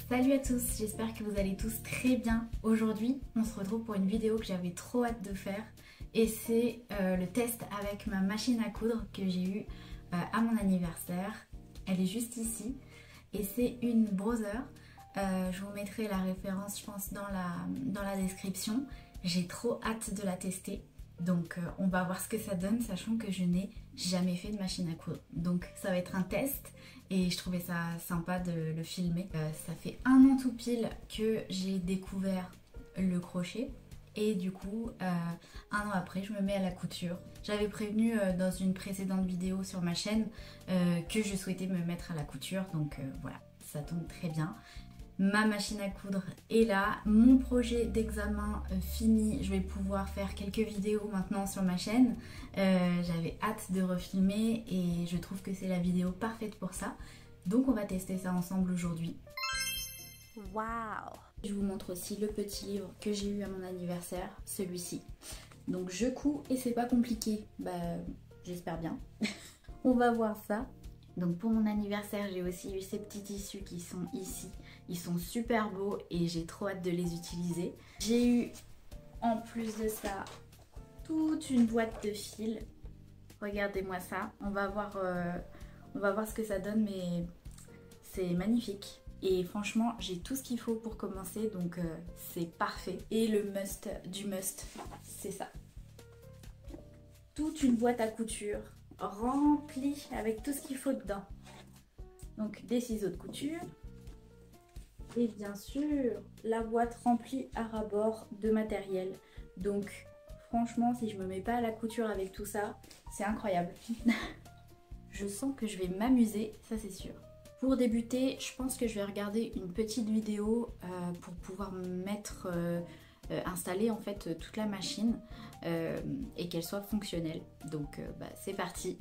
Salut à tous, j'espère que vous allez tous très bien. Aujourd'hui, on se retrouve pour une vidéo que j'avais trop hâte de faire et c'est le test avec ma machine à coudre que j'ai eue à mon anniversaire. Elle est juste ici et c'est une Brother. Je vous mettrai la référence, je pense, dans la description. J'ai trop hâte de la tester. Donc on va voir ce que ça donne, sachant que je n'ai jamais fait de machine à coudre. Donc ça va être un test et je trouvais ça sympa de le filmer. Ça fait 1 an tout pile que j'ai découvert le crochet. Et du coup, 1 an après, je me mets à la couture. J'avais prévenu dans une précédente vidéo sur ma chaîne que je souhaitais me mettre à la couture. Donc voilà, ça tombe très bien. Ma machine à coudre est là, mon projet d'examen fini, je vais pouvoir faire quelques vidéos maintenant sur ma chaîne. J'avais hâte de refilmer et je trouve que c'est la vidéo parfaite pour ça. Donc on va tester ça ensemble aujourd'hui. Waouh! Je vous montre aussi le petit livre que j'ai eu à mon anniversaire, celui-ci. Donc je couds et c'est pas compliqué, j'espère bien. On va voir ça. Donc pour mon anniversaire, j'ai aussi eu ces petits tissus qui sont ici. Ils sont super beaux et j'ai trop hâte de les utiliser. J'ai eu en plus de ça toute une boîte de fils. Regardez-moi ça. On va voir ce que ça donne, mais c'est magnifique. Et franchement, j'ai tout ce qu'il faut pour commencer, donc c'est parfait. Et le must du must, c'est ça. Toute une boîte à couture remplie avec tout ce qu'il faut dedans. Donc des ciseaux de couture et bien sûr la boîte remplie à ras-bord de matériel. Donc franchement, si je me mets pas à la couture avec tout ça, c'est incroyable. Je sens que je vais m'amuser, ça c'est sûr. Pour débuter, je pense que je vais regarder une petite vidéo pour pouvoir me mettre installer en fait toute la machine et qu'elle soit fonctionnelle. Donc c'est parti,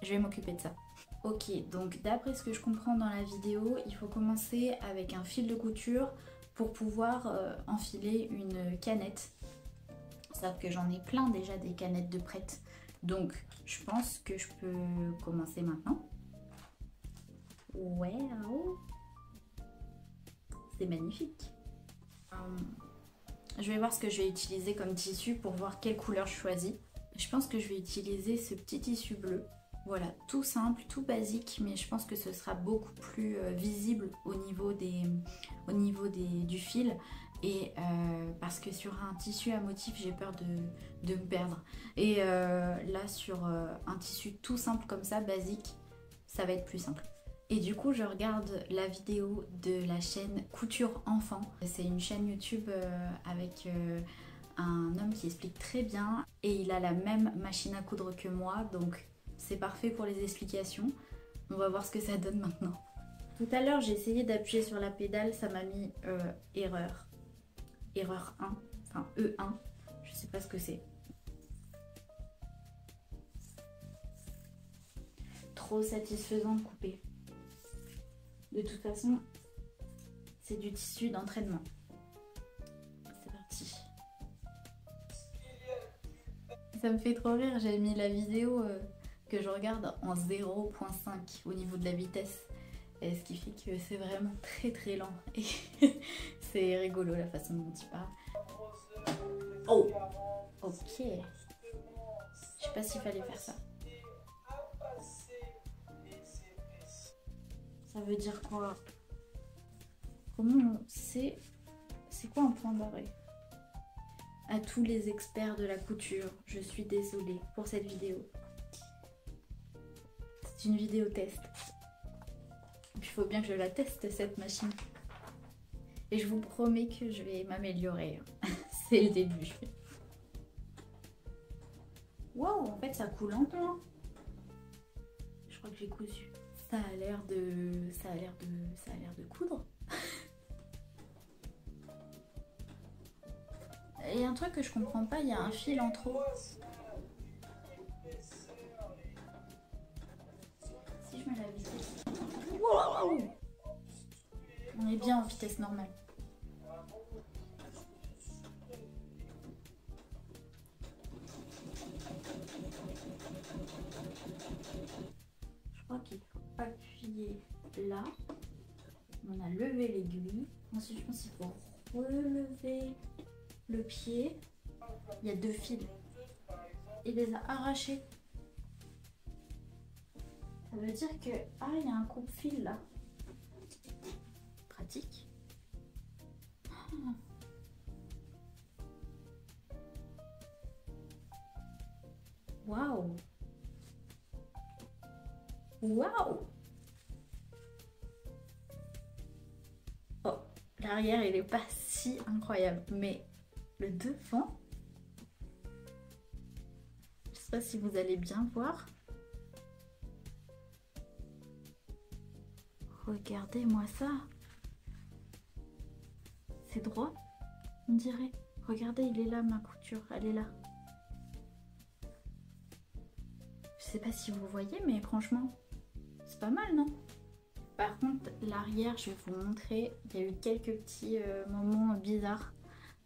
je vais m'occuper de ça. Ok, donc d'après ce que je comprends dans la vidéo, il faut commencer avec un fil de couture pour pouvoir enfiler une canette. Sauf que j'en ai plein déjà des canettes de prêtes. Donc je pense que je peux commencer maintenant. Wow, c'est magnifique. Je vais voir ce que je vais utiliser comme tissu pour voir quelle couleur je choisis. Je pense que je vais utiliser ce petit tissu bleu. Voilà, tout simple, tout basique, mais je pense que ce sera beaucoup plus visible au niveau du fil. Et parce que sur un tissu à motif, j'ai peur de me perdre. Et là, sur un tissu tout simple comme ça, basique, ça va être plus simple. Et du coup, je regarde la vidéo de la chaîne Couture Enfant. C'est une chaîne YouTube avec un homme qui explique très bien et il a la même machine à coudre que moi, donc c'est parfait pour les explications. On va voir ce que ça donne maintenant. Tout à l'heure, j'ai essayé d'appuyer sur la pédale, ça m'a mis erreur. Erreur 1, enfin E1, je sais pas ce que c'est. Trop satisfaisant de couper. De toute façon, c'est du tissu d'entraînement. C'est parti. Ça me fait trop rire, j'ai mis la vidéo que je regarde en 0.5 au niveau de la vitesse. Et ce qui fait que c'est vraiment très très lent. Et c'est rigolo la façon dont il parle. Oh! Ok. Je sais pas s'il fallait faire ça. Ça veut dire quoi? Comment on sait? C'est quoi un point barré? À tous les experts de la couture, je suis désolée pour cette vidéo. C'est une vidéo test. Il faut bien que je la teste cette machine. Et je vous promets que je vais m'améliorer. C'est le début. Waouh, en fait ça coule un peu. Hein. Je crois que j'ai cousu. Ça a l'air de coudre. Et un truc que je comprends pas, il y a un fil en trop. Si je mets la vitesse. Wow, on est bien en vitesse normale. Je crois qu'il faut appuyer là. On a lever l'aiguille. Ensuite, je pense qu'il faut relever le pied. Il y a 2 fils. Il les a arrachés. Ça veut dire que... Ah, il y a un coupe-fil là. Pratique. Waouh! Waouh! Oh, l'arrière il est pas si incroyable, mais le devant, je sais pas si vous allez bien voir. Regardez-moi ça. C'est droit, on dirait. Regardez, il est là ma couture, elle est là. Je sais pas si vous voyez, mais franchement, c'est pas mal, non? Par contre, l'arrière, je vais vous montrer, il y a eu quelques petits moments bizarres,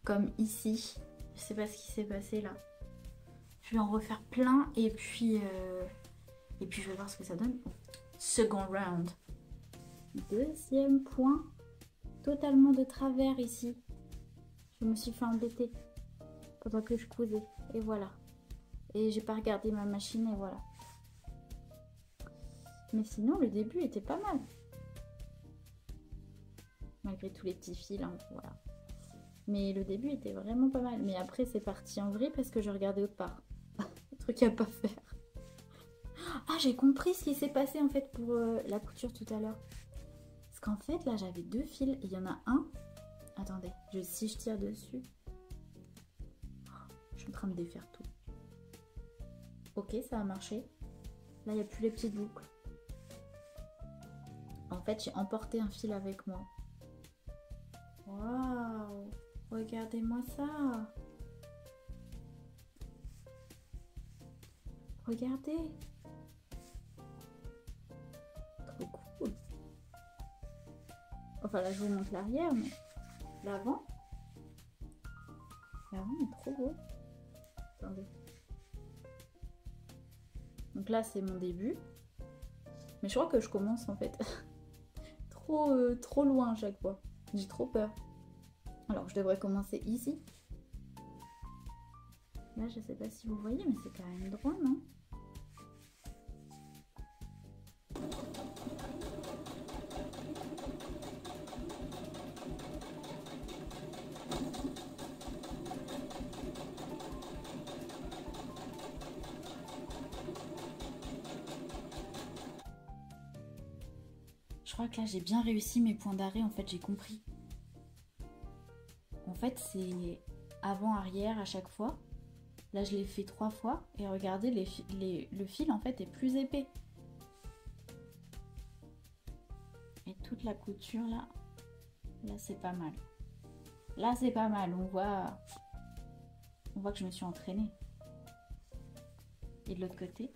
comme ici. Je sais pas ce qui s'est passé là. Je vais en refaire plein et puis je vais voir ce que ça donne. Second round. Deuxième point, totalement de travers ici. Je me suis fait embêter pendant que je cousais. Et voilà. Et j'ai pas regardé ma machine et voilà. Mais sinon, le début était pas mal. Malgré tous les petits fils, hein, voilà. Mais le début était vraiment pas mal. Mais après, c'est parti en vrille parce que je regardais autre part. Un truc à pas faire. Ah, j'ai compris ce qui s'est passé en fait pour la couture tout à l'heure. Parce qu'en fait, là, j'avais 2 fils. Et il y en a un. Attendez, si je tire dessus. Je suis en train de défaire tout. Ok, ça a marché. Là, il n'y a plus les petites boucles. En fait, j'ai emporté un fil avec moi. Waouh! Regardez-moi ça! Regardez! Trop cool! Enfin, là, je vous montre l'arrière, mais l'avant est trop beau. Attendez. Donc là, c'est mon début. Mais je crois que je commence en fait trop loin à chaque fois. J'ai trop peur. Alors, je devrais commencer ici. Là, je sais pas si vous voyez, mais c'est quand même droit, non? Je crois que là, j'ai bien réussi mes points d'arrêt. En fait, j'ai compris. En fait, c'est avant-arrière à chaque fois. Là, je l'ai fait 3 fois. Et regardez, le fil, en fait, est plus épais. Et toute la couture, là, c'est pas mal. Là, c'est pas mal. On voit que je me suis entraînée. Et de l'autre côté.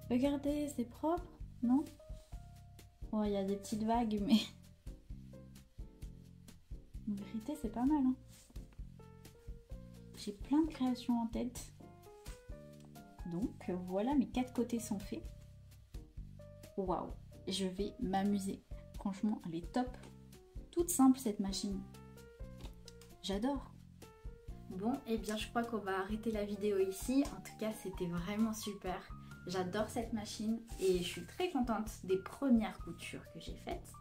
Regardez, c'est propre, non? Bon, il y a des petites vagues, mais... En vérité, c'est pas mal, hein. J'ai plein de créations en tête. Donc, voilà, mes 4 côtés sont faits. Waouh, je vais m'amuser. Franchement, elle est top. Toute simple, cette machine. J'adore. Bon, et bien, je crois qu'on va arrêter la vidéo ici. En tout cas, c'était vraiment super. J'adore cette machine et je suis très contente des premières coutures que j'ai faites.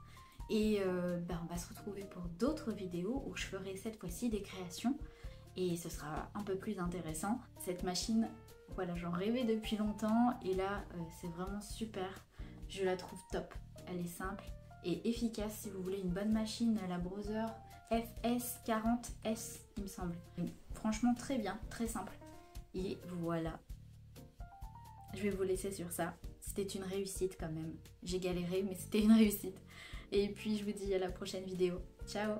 Et on va se retrouver pour d'autres vidéos où je ferai cette fois-ci des créations et ce sera un peu plus intéressant. Cette machine, voilà, j'en rêvais depuis longtemps et là, c'est vraiment super. Je la trouve top. Elle est simple et efficace si vous voulez une bonne machine, la Brother FS40S, il me semble. Franchement, très bien, très simple. Et voilà. Je vais vous laisser sur ça. C'était une réussite quand même. J'ai galéré, mais c'était une réussite. Et puis, je vous dis à la prochaine vidéo. Ciao!